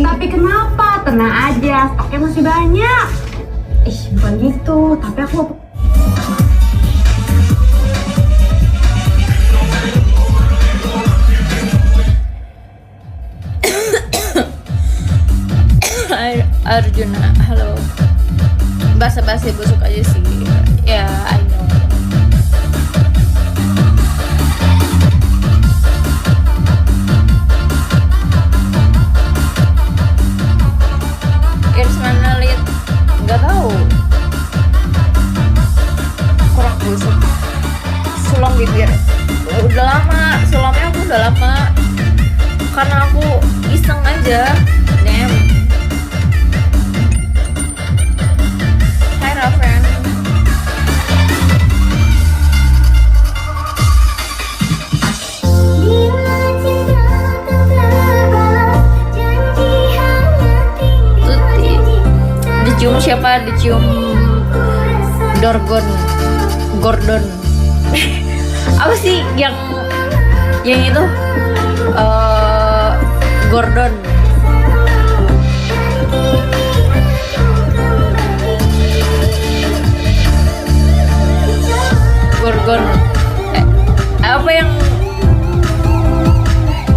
Tapi kenapa? Tenang aja, stoknya masih banyak. Bukan gitu. Tapi aku Arjuna, halo. Basa-basi busuk aja sih. Ya, I know. Iris mana lihat? Nggak tahu. Kurang busuk. Sulam bibir. Udah lama. Sulamnya aku udah lama. Karena aku iseng aja. Damn. Hai Raven. Tuti. Dicium siapa? Dicium Gordon. Apa sih yang itu? Gordon. Apa yang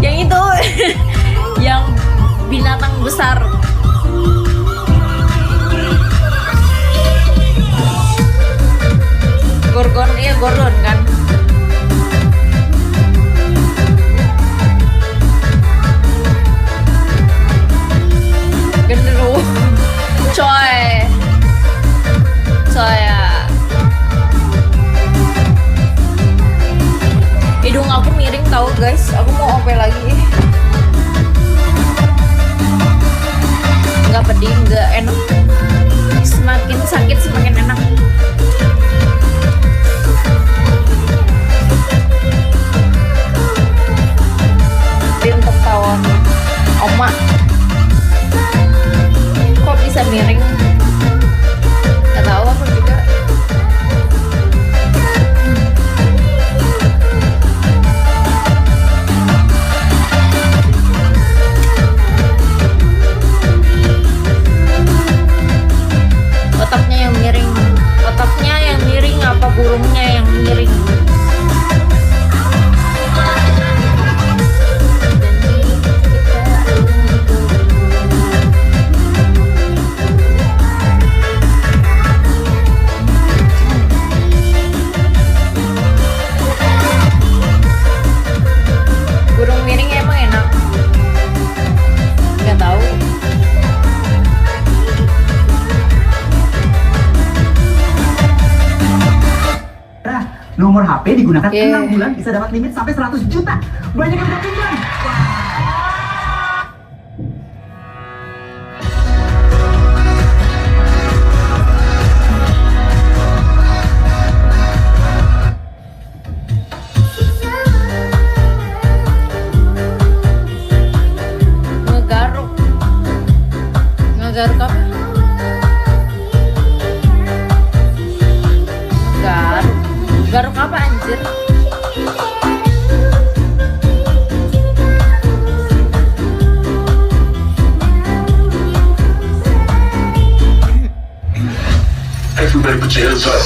itu yang binatang besar. Gordon kan. Genderuwo coy ya. Hidung aku miring tahu guys, aku mau OP lagi. Nggak pedih, nggak enak. Semakin sakit semakin enak. Untuk tawon oma kok bisa miring, nggak tahu aku juga. Otaknya yang miring apa burungnya yang miring? Burung miring emang enak? Nggak tahu. Nomor HP digunakan 6 bulan bisa dapat limit sampai 100 juta. Banyak yang berpinjam. Ngegaruk apa? Garuk apa anjir? Everybody put your hands up.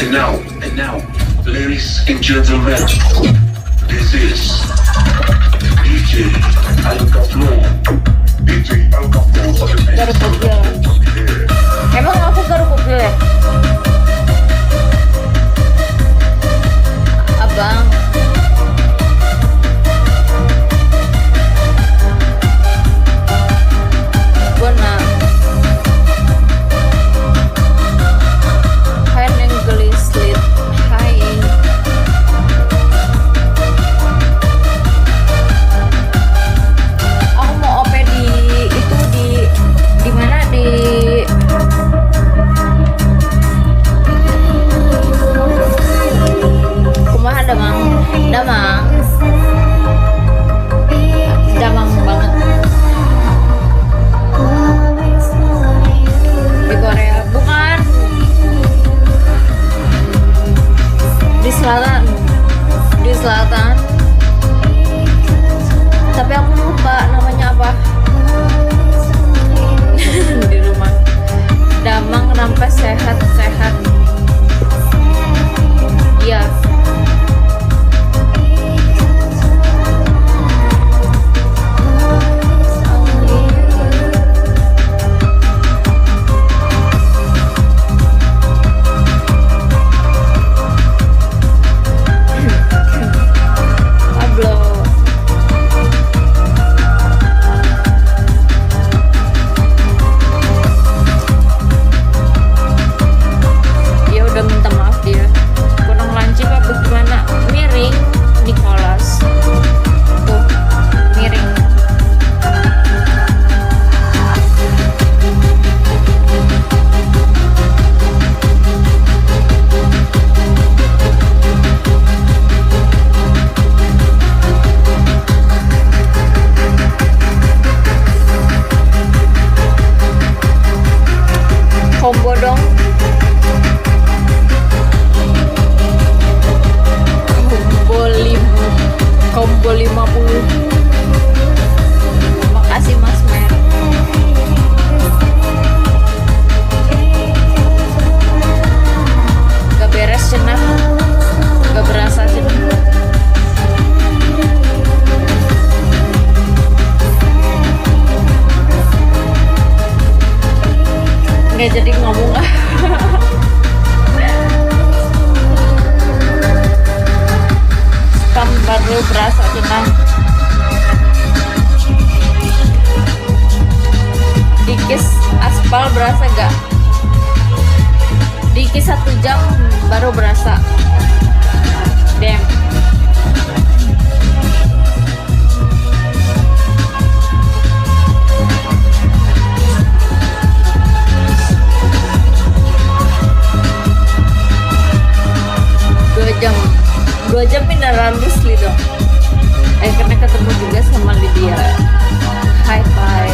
And now, ladies and gentlemen, this is DJ Alka Flow. DJ Alka Flow. Garuk mobil. Emang aku garuk mobil ya? Abang. Bona. Hand English slit. Hai. apa sehat-sehat. Iya. Pablo. Ya udah minta maaf dia. Kurang lancip apa gimana? Miring, Nicholas. Tuh, miring. Combo dong. Combo 50. Makasih Mas Mer. Gak beres cenah. Gak berasa cenah. Nggak jadi ngomong ah. Spam baru berasa cenah. Dikis aspal berasa gak? Dikis 1 jam baru berasa. Damn. Dua jam beneran Rusli dong. Karena ketemu juga sama Lydia. Hi bye.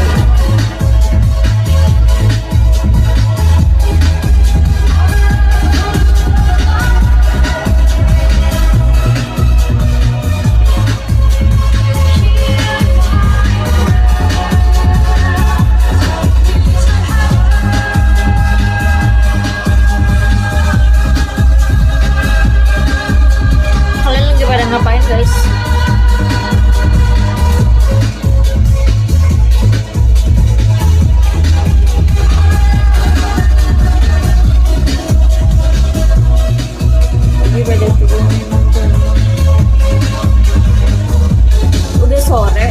Kalian lagi pada ngapain guys? Lagi pada tidur nonton. Udah sore.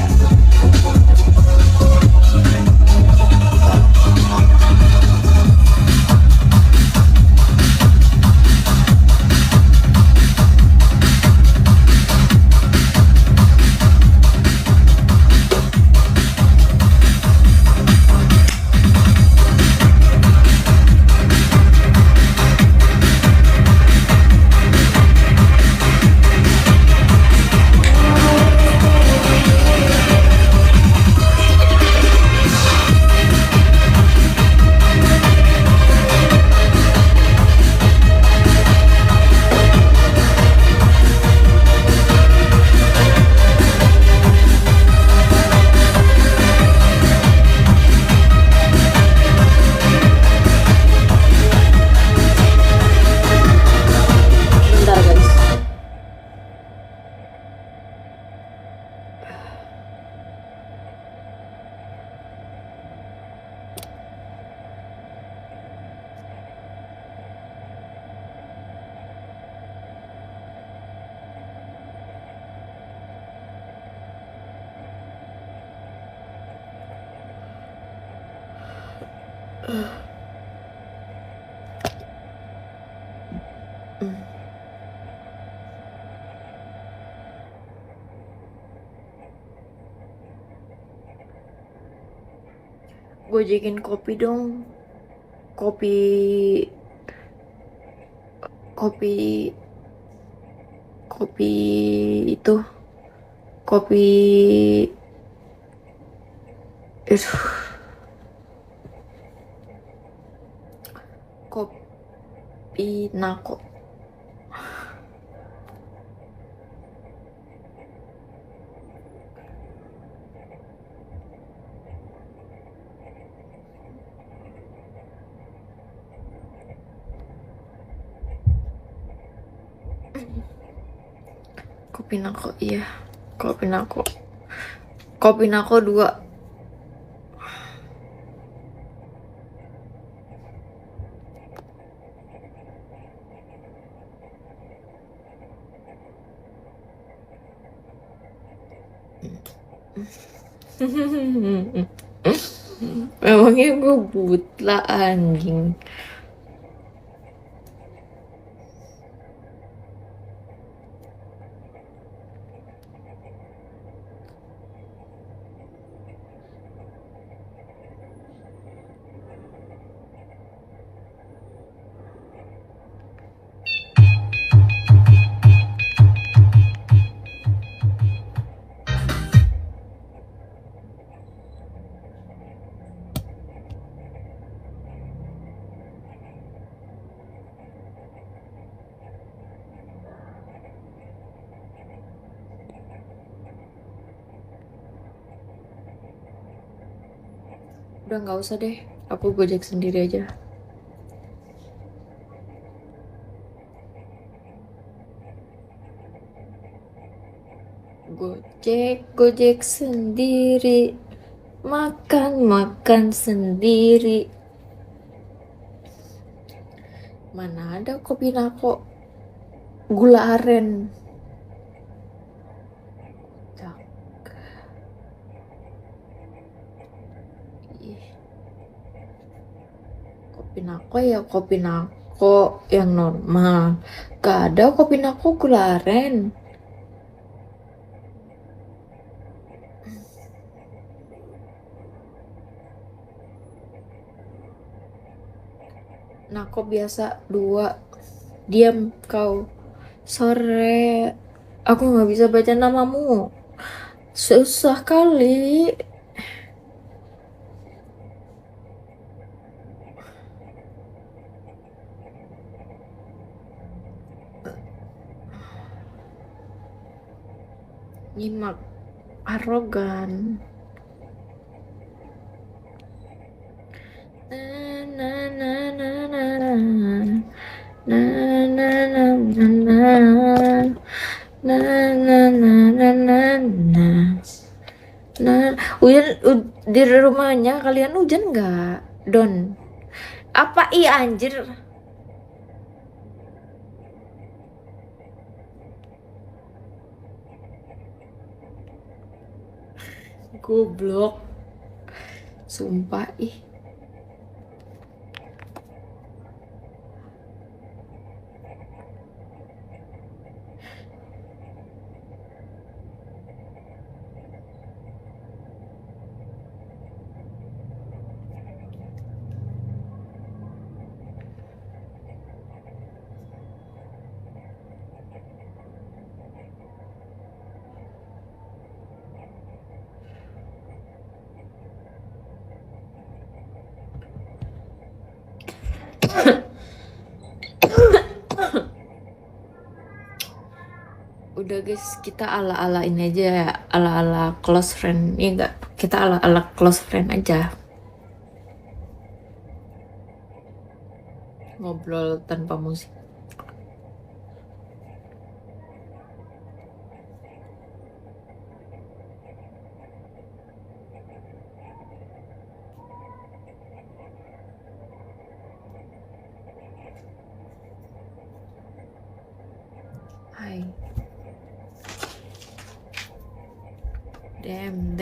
Bentar guys. Gojekin kopi dong. Kopi kopi kopi itu kopi itu kopi nako. Pinako, iya. Kopi Nako 2. Memangnya gue buta anjing. Udah nggak usah deh, aku gojek sendiri aja. Gojek sendiri, makan sendiri. Mana ada kopi Nako gula aren. Cak. Ih. Kopi Nako ya kopi Nako yang normal. Gak ada kopi Nako gula aren. Nako biasa 2. Diam kau. Sore. Aku nggak bisa baca namamu. Susah kali. Nyimak. Arogan. Hujan di rumahnya kalian hujan nggak? Don. Apa iya anjir? Goblok. Sumpah ih. Udah guys, kita ala-alain aja ya, ala-ala close friend. Iya enggak? Kita ala-ala close friend aja. Ngobrol tanpa musik. Hai. Damn.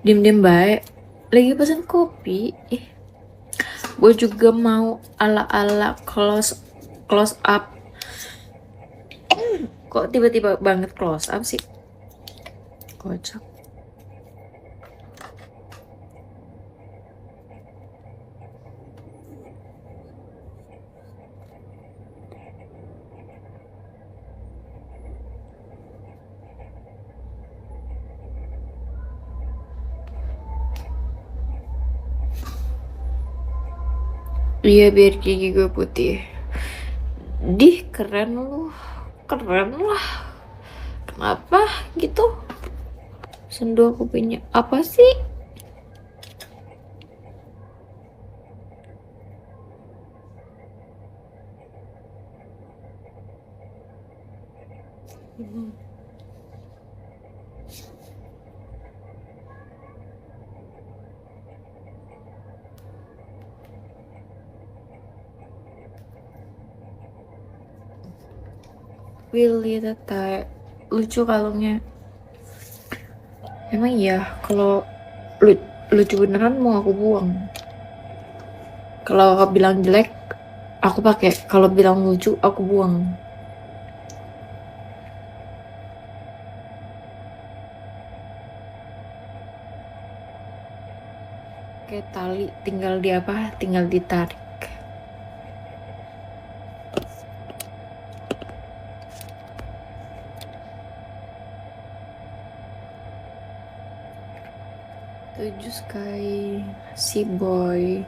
Diem baik. Lagi pesan kopi. Gue juga mau ala-ala close up. Kok tiba-tiba banget close up sih? Kocak. Iya biar gigi gue putih. Dih keren lu. Keren lah. apa gitu. Sendu aku punya apa sih? Willy Tata lucu kalungnya. Emang iya kalau lucu beneran mau aku buang. Kalau bilang jelek aku pakai, kalau bilang lucu aku buang. Kayak tali tinggal di apa? Tinggal ditarik. Tujuh Sky, si boy.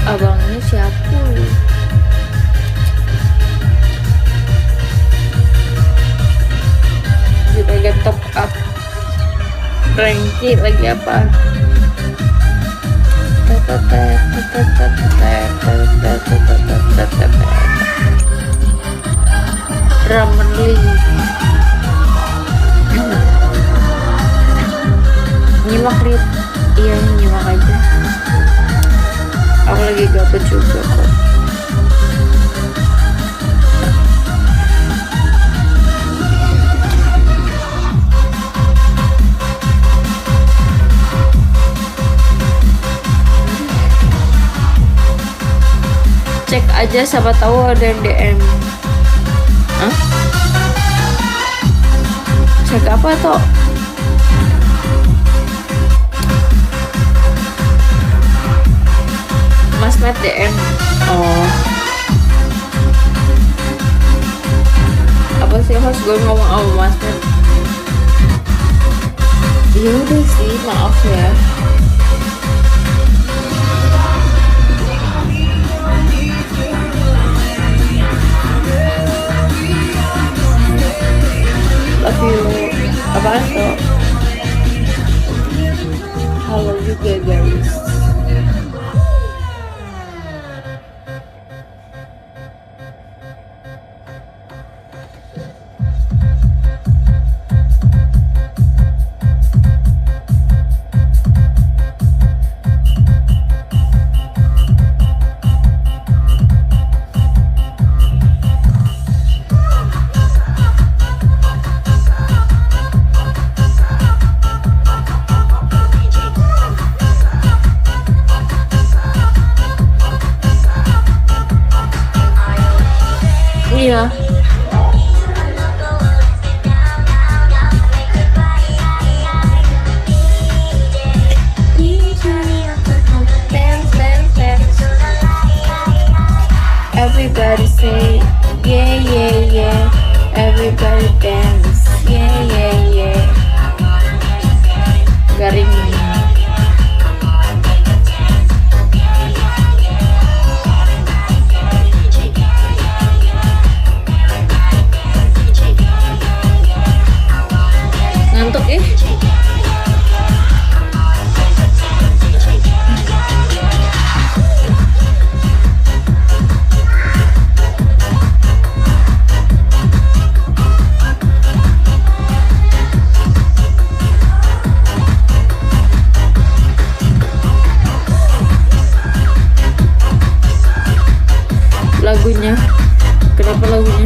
Abangnya siapa? Kita lagi top up ranking lagi apa? Ramen League. Nyimak Rit. Iya nyimak aja. Aku lagi gabut juga kok. Cek aja siapa tahu ada yang DM. Hah? Cek apa toh? Mas Matt DM. Oh. Apa sih host gue ngomong sama Mas Matt? Ya udah sih, maaf ya. Love you. Apaan tuh? Halo juga guys. Iya. Everybody say yeah yeah yeah. Everybody dance yeah yeah yeah. Garing. Ngantuk ya? lagunya. Kenapa lagunya?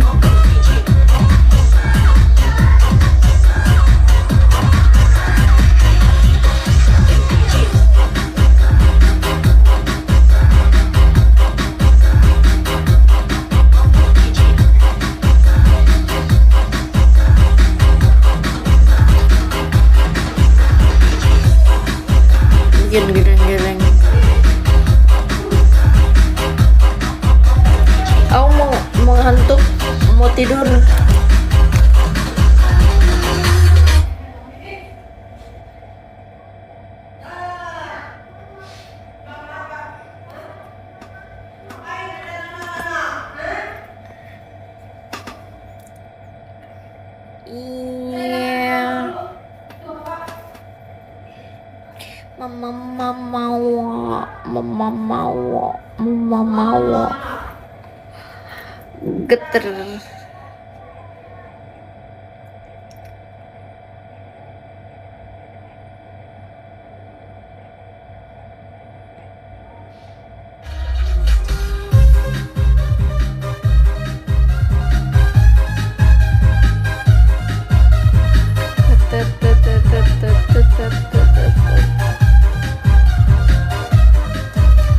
Gereng-gereng. Aku mau ngantuk, mau tidur. Iya. Mama mau geter.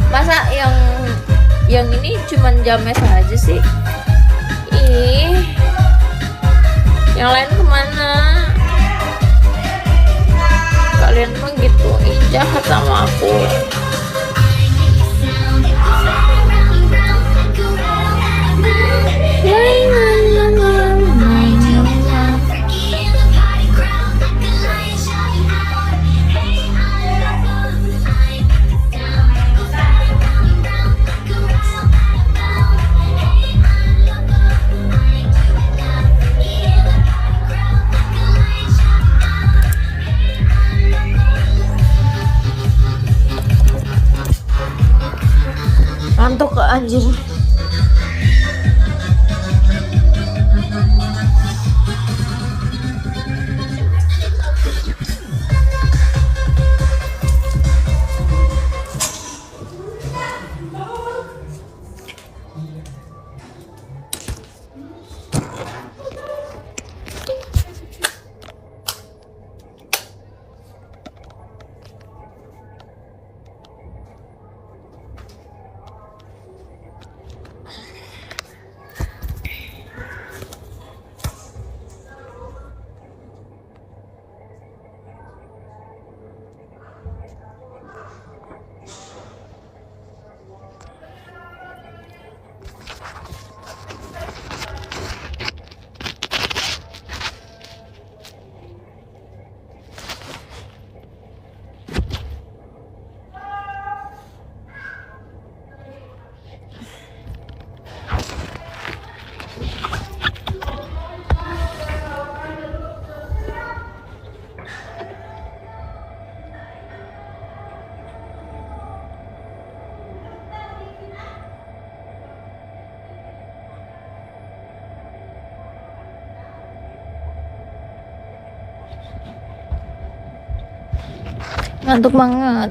Masa yang ini cuman jamnya saja sih? Ih, yang lain kemana? Kalian mah gitu, ih jahat sama aku. Ngantuk anjir. Ngantuk banget.